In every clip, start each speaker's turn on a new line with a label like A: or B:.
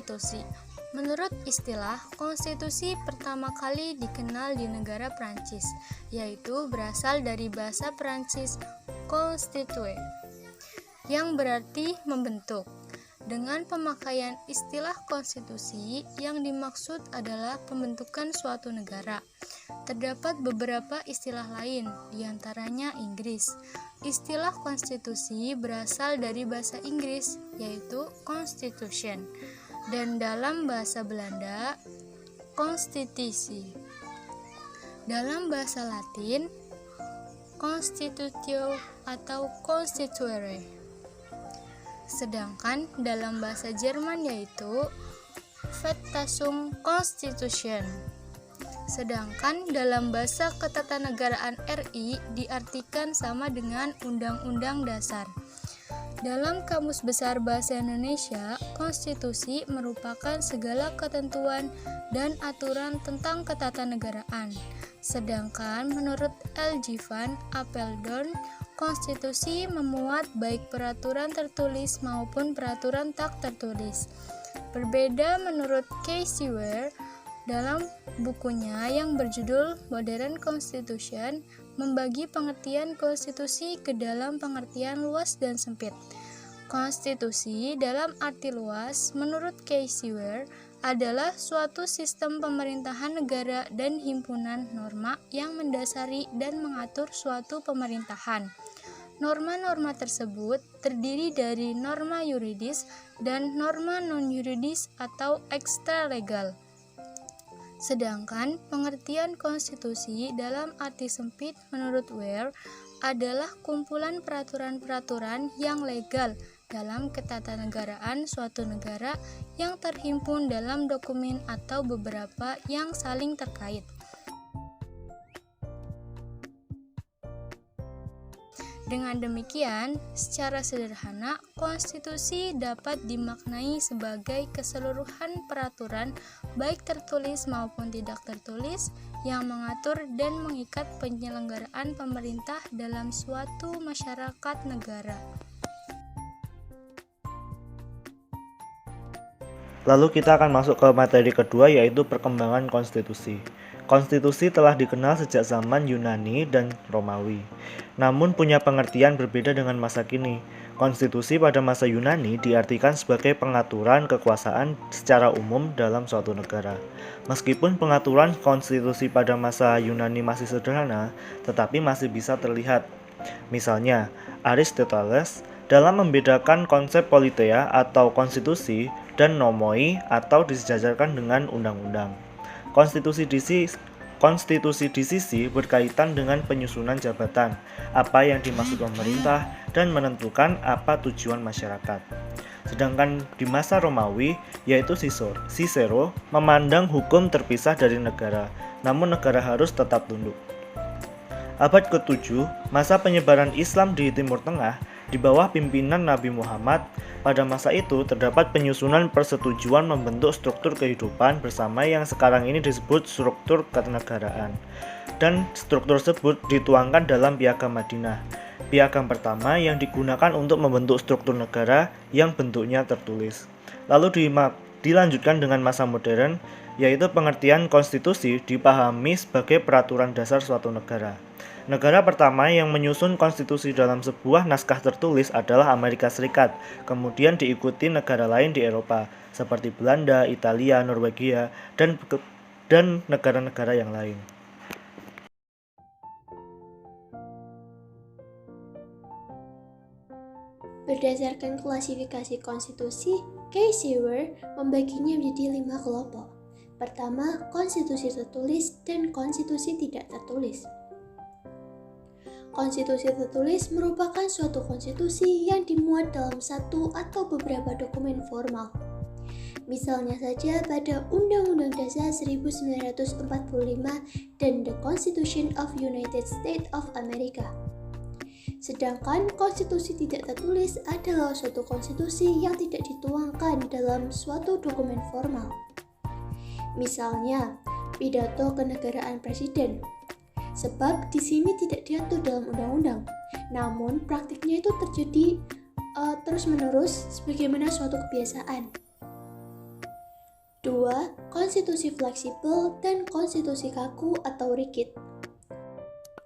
A: Konstitusi. Menurut istilah, konstitusi pertama kali dikenal di negara Prancis, yaitu berasal dari bahasa Prancis constituer, yang berarti membentuk. Dengan pemakaian istilah konstitusi, yang dimaksud adalah pembentukan suatu negara. Terdapat beberapa istilah lain, diantaranya Inggris. Istilah konstitusi berasal dari bahasa Inggris, yaitu constitution, dan dalam bahasa Belanda, constitutie. Dalam bahasa Latin, constitutio atau constituere. Sedangkan dalam bahasa Jerman yaitu Verfassung Constitution. Sedangkan dalam bahasa Ketatanegaraan RI diartikan sama dengan Undang-Undang Dasar. Dalam Kamus Besar Bahasa Indonesia, konstitusi merupakan segala ketentuan dan aturan tentang ketatanegaraan. Sedangkan menurut L.J. van Apeldoorn, konstitusi memuat baik peraturan tertulis maupun peraturan tak tertulis. Berbeda menurut Casey Ware, dalam bukunya yang berjudul Modern Constitution, membagi pengertian konstitusi ke dalam pengertian luas dan sempit. Konstitusi dalam arti luas, menurut Casey Ware, adalah suatu sistem pemerintahan negara dan himpunan norma yang mendasari dan mengatur suatu pemerintahan. Norma-norma tersebut terdiri dari norma yuridis dan norma non-yuridis atau ekstralegal. Sedangkan pengertian konstitusi dalam arti sempit menurut Ware adalah kumpulan peraturan-peraturan yang legal dalam ketatanegaraan suatu negara yang terhimpun dalam dokumen atau beberapa yang saling terkait. Dengan demikian, secara sederhana, konstitusi dapat dimaknai sebagai keseluruhan peraturan, baik tertulis maupun tidak tertulis, yang mengatur dan mengikat penyelenggaraan pemerintah dalam suatu masyarakat negara.
B: Lalu kita akan masuk ke materi kedua, yaitu perkembangan konstitusi. Konstitusi telah dikenal sejak zaman Yunani dan Romawi, namun punya pengertian berbeda dengan masa kini. Konstitusi pada masa Yunani diartikan sebagai pengaturan kekuasaan secara umum dalam suatu negara. Meskipun pengaturan konstitusi pada masa Yunani masih sederhana, tetapi masih bisa terlihat. Misalnya, Aristoteles dalam membedakan konsep politeia atau konstitusi dan nomoi atau disejajarkan dengan undang-undang. Konstitusi di sisi berkaitan dengan penyusunan jabatan, apa yang dimaksud pemerintah, dan menentukan apa tujuan masyarakat. Sedangkan di masa Romawi, yaitu Cicero, memandang hukum terpisah dari negara, namun negara harus tetap tunduk. Abad ke-7, masa penyebaran Islam di Timur Tengah, di bawah pimpinan Nabi Muhammad. Pada masa itu terdapat penyusunan persetujuan membentuk struktur kehidupan bersama yang sekarang ini disebut struktur kenegaraan. Dan struktur tersebut dituangkan dalam Piagam Madinah. Piagam pertama yang digunakan untuk membentuk struktur negara yang bentuknya tertulis. Lalu dilanjutkan dengan masa modern, yaitu pengertian konstitusi dipahami sebagai peraturan dasar suatu negara. Negara pertama yang menyusun konstitusi dalam sebuah naskah tertulis adalah Amerika Serikat, kemudian diikuti negara lain di Eropa, seperti Belanda, Italia, Norwegia, dan negara-negara yang lain.
C: Berdasarkan klasifikasi konstitusi, Casey Ware membaginya menjadi 5 kelompok. Pertama, konstitusi tertulis dan konstitusi tidak tertulis. Konstitusi tertulis merupakan suatu konstitusi yang dimuat dalam satu atau beberapa dokumen formal. Misalnya saja pada Undang-Undang Dasar 1945 dan The Constitution of United States of America. Sedangkan konstitusi tidak tertulis adalah suatu konstitusi yang tidak dituangkan dalam suatu dokumen formal. Misalnya, pidato kenegaraan presiden. Sebab di sini tidak diatur dalam undang-undang, namun praktiknya itu terjadi terus-menerus sebagaimana suatu kebiasaan. 2. Konstitusi fleksibel dan konstitusi kaku atau rigid.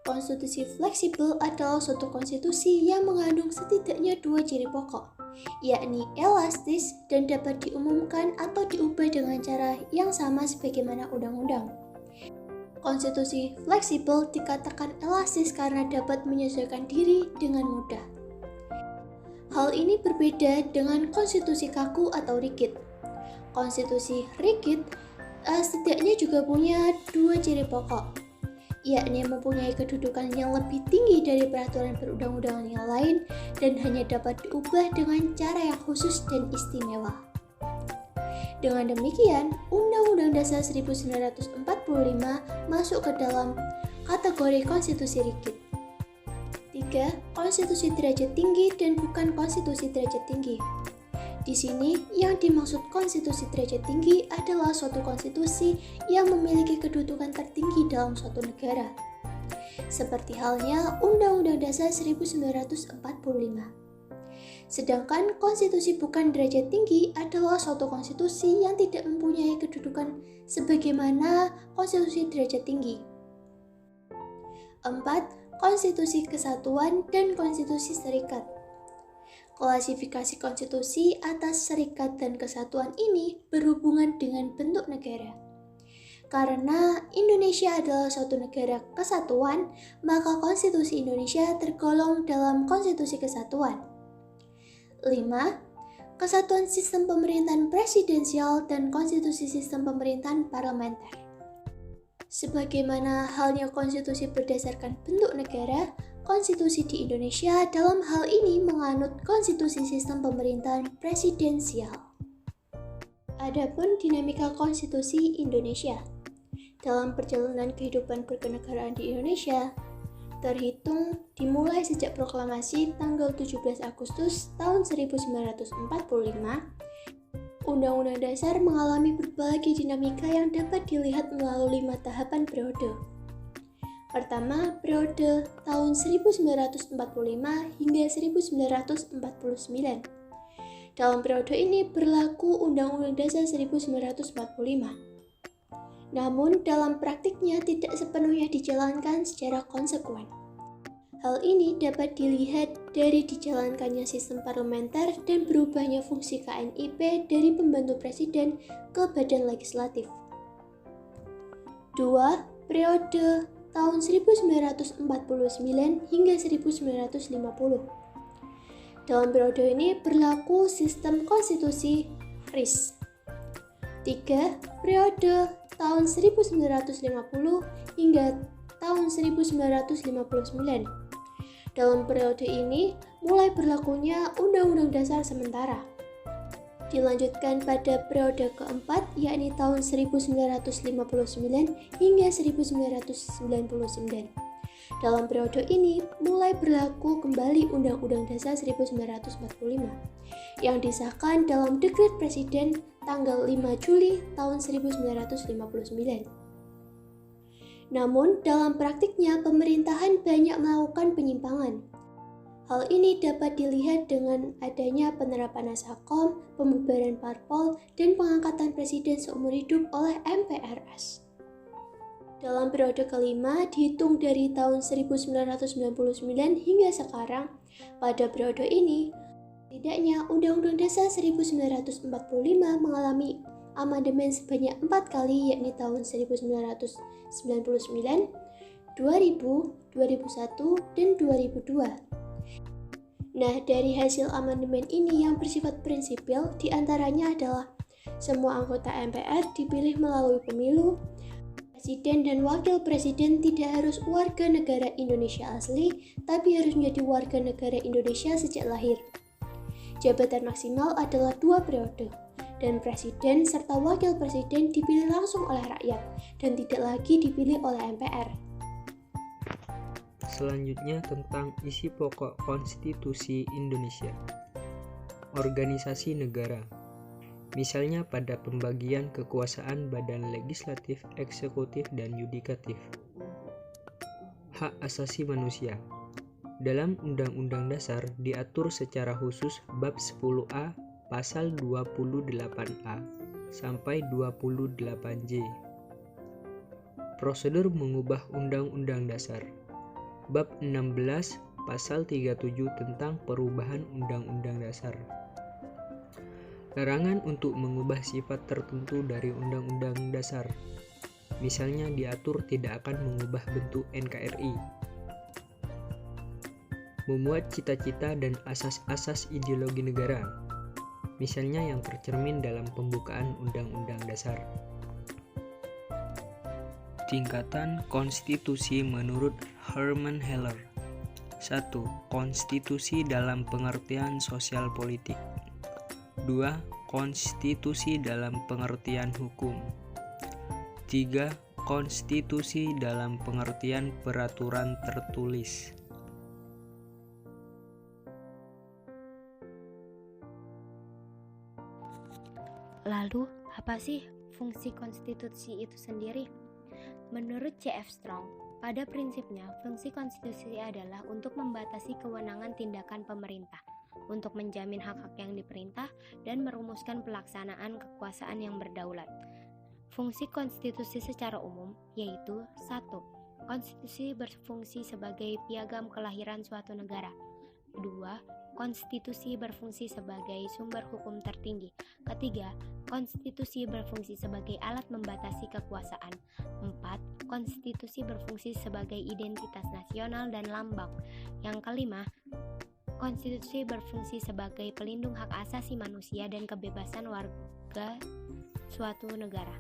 C: Konstitusi fleksibel adalah suatu konstitusi yang mengandung setidaknya dua ciri pokok, yakni elastis dan dapat diumumkan atau diubah dengan cara yang sama sebagaimana undang-undang. Konstitusi fleksibel dikatakan elastis karena dapat menyesuaikan diri dengan mudah. Hal ini berbeda dengan konstitusi kaku atau rigid. Konstitusi rigid setidaknya juga punya dua ciri pokok, yakni mempunyai kedudukan yang lebih tinggi dari peraturan perundang-undangan yang lain dan hanya dapat diubah dengan cara yang khusus dan istimewa. Dengan demikian, Undang-Undang Dasar 1945 masuk ke dalam kategori konstitusi rigid. 3. Konstitusi derajat tinggi dan bukan konstitusi derajat tinggi. Di sini, yang dimaksud konstitusi derajat tinggi adalah suatu konstitusi yang memiliki kedudukan tertinggi dalam suatu negara. Seperti halnya Undang-Undang Dasar 1945. Sedangkan konstitusi bukan derajat tinggi adalah suatu konstitusi yang tidak mempunyai kedudukan sebagaimana konstitusi derajat tinggi. 4. Konstitusi kesatuan dan konstitusi serikat. Klasifikasi konstitusi atas serikat dan kesatuan ini berhubungan dengan bentuk negara. Karena Indonesia adalah suatu negara kesatuan, maka konstitusi Indonesia tergolong dalam konstitusi kesatuan. 5. Kesatuan sistem pemerintahan presidensial dan konstitusi sistem pemerintahan parlementer. Sebagaimana halnya konstitusi berdasarkan bentuk negara, konstitusi di Indonesia dalam hal ini menganut konstitusi sistem pemerintahan presidensial. Adapun dinamika konstitusi Indonesia dalam perjalanan kehidupan berkenegaraan di Indonesia terhitung dimulai sejak proklamasi tanggal 17 Agustus tahun 1945, Undang-Undang Dasar mengalami berbagai dinamika yang dapat dilihat melalui 5 tahapan periode. Pertama, periode tahun 1945 hingga 1949. Dalam periode ini berlaku Undang-Undang Dasar 1945. Namun, dalam praktiknya tidak sepenuhnya dijalankan secara konsekuen. Hal ini dapat dilihat dari dijalankannya sistem parlementer dan berubahnya fungsi KNIP dari pembantu presiden ke badan legislatif. 2. Periode tahun 1949 hingga 1950. Dalam periode ini berlaku sistem konstitusi RIS. 3. Periode tahun 1950 hingga tahun 1959. Dalam periode ini mulai berlakunya Undang-Undang Dasar sementara. Dilanjutkan pada periode keempat, yakni tahun 1959 hingga 1999. Dalam periode ini mulai berlaku kembali Undang-Undang Dasar 1945 yang disahkan dalam Dekret Presiden tanggal 5 Juli tahun 1959. Namun, dalam praktiknya pemerintahan banyak melakukan penyimpangan. Hal ini dapat dilihat dengan adanya penerapan Nasakom, pembubaran parpol, dan pengangkatan presiden seumur hidup oleh MPRS. Dalam periode kelima, dihitung dari tahun 1999 hingga sekarang, pada periode ini, setidaknya Undang-Undang Dasar 1945 mengalami amandemen sebanyak 4 kali, yakni tahun 1999, 2000, 2001, dan 2002. Nah, dari hasil amandemen ini yang bersifat prinsipil diantaranya adalah semua anggota MPR dipilih melalui pemilu, presiden dan wakil presiden tidak harus warga negara Indonesia asli, tapi harus menjadi warga negara Indonesia sejak lahir. Jabatan maksimal adalah 2 periode, dan presiden serta wakil presiden dipilih langsung oleh rakyat dan tidak lagi dipilih oleh MPR.
D: Selanjutnya tentang isi pokok Konstitusi Indonesia. Organisasi negara. Misalnya pada pembagian kekuasaan badan legislatif, eksekutif, dan yudikatif. Hak asasi manusia. Dalam Undang-Undang Dasar diatur secara khusus bab 10A pasal 28A sampai 28J. Prosedur mengubah Undang-Undang Dasar. Bab 16 Pasal 37 tentang perubahan Undang-Undang Dasar. Larangan untuk mengubah sifat tertentu dari Undang-Undang Dasar. Misalnya diatur tidak akan mengubah bentuk NKRI. Memuat cita-cita dan asas-asas ideologi negara. Misalnya yang tercermin dalam pembukaan Undang-Undang Dasar. Tingkatan konstitusi menurut Herman Heller. 1. Konstitusi dalam pengertian sosial politik. 2. Konstitusi dalam pengertian hukum. 3. Konstitusi dalam pengertian peraturan tertulis.
E: Lalu, apa sih fungsi konstitusi itu sendiri? Menurut C.F. Strong, pada prinsipnya fungsi konstitusi adalah untuk membatasi kewenangan tindakan pemerintah, untuk menjamin hak-hak yang diperintah, dan merumuskan pelaksanaan kekuasaan yang berdaulat. Fungsi konstitusi secara umum yaitu 1. Konstitusi berfungsi sebagai piagam kelahiran suatu negara. 2. Konstitusi berfungsi sebagai sumber hukum tertinggi. Ketiga, konstitusi berfungsi sebagai alat membatasi kekuasaan. 4. Konstitusi berfungsi sebagai identitas nasional dan lambang. Yang kelima, konstitusi berfungsi sebagai pelindung hak asasi manusia dan kebebasan warga suatu negara.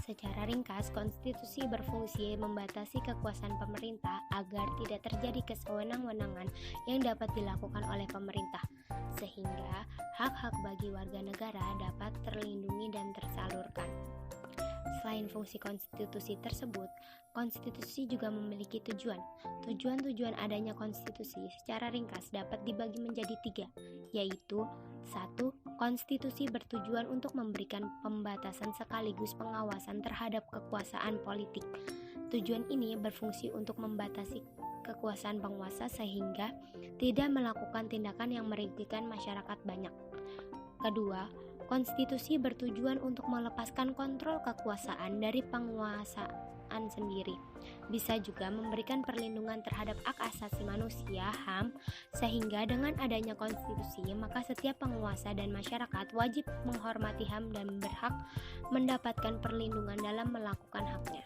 E: Secara ringkas, konstitusi berfungsi membatasi kekuasaan pemerintah agar tidak terjadi kesewenang-wenangan yang dapat dilakukan oleh pemerintah, sehingga hak-hak bagi warga negara dapat terlindungi dan tersalurkan. Selain fungsi konstitusi tersebut, konstitusi juga memiliki tujuan. Tujuan-tujuan adanya konstitusi secara ringkas dapat dibagi menjadi 3, yaitu 1. Konstitusi bertujuan untuk memberikan pembatasan sekaligus pengawasan terhadap kekuasaan politik. Tujuan ini berfungsi untuk membatasi kekuasaan penguasa sehingga tidak melakukan tindakan yang merugikan masyarakat banyak. Kedua, konstitusi bertujuan untuk melepaskan kontrol kekuasaan dari penguasaan sendiri. Bisa juga memberikan perlindungan terhadap hak asasi manusia (HAM), sehingga dengan adanya konstitusi, maka setiap penguasa dan masyarakat wajib menghormati HAM dan berhak mendapatkan perlindungan dalam melakukan haknya.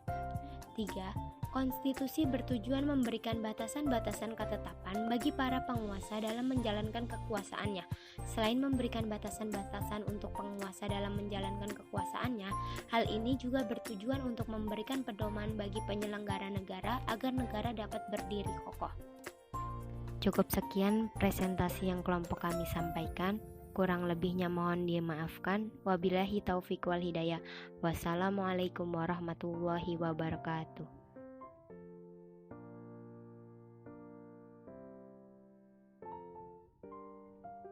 E: 3. Konstitusi bertujuan memberikan batasan-batasan ketetapan bagi para penguasa dalam menjalankan kekuasaannya. Selain memberikan batasan-batasan untuk penguasa dalam menjalankan kekuasaannya, hal ini juga bertujuan untuk memberikan pedoman bagi penyelenggara negara agar negara dapat berdiri kokoh. Cukup sekian presentasi yang kelompok kami sampaikan. Kurang lebihnya mohon dimaafkan. Wabillahi taufiq wal hidayah. Wassalamualaikum warahmatullahi wabarakatuh.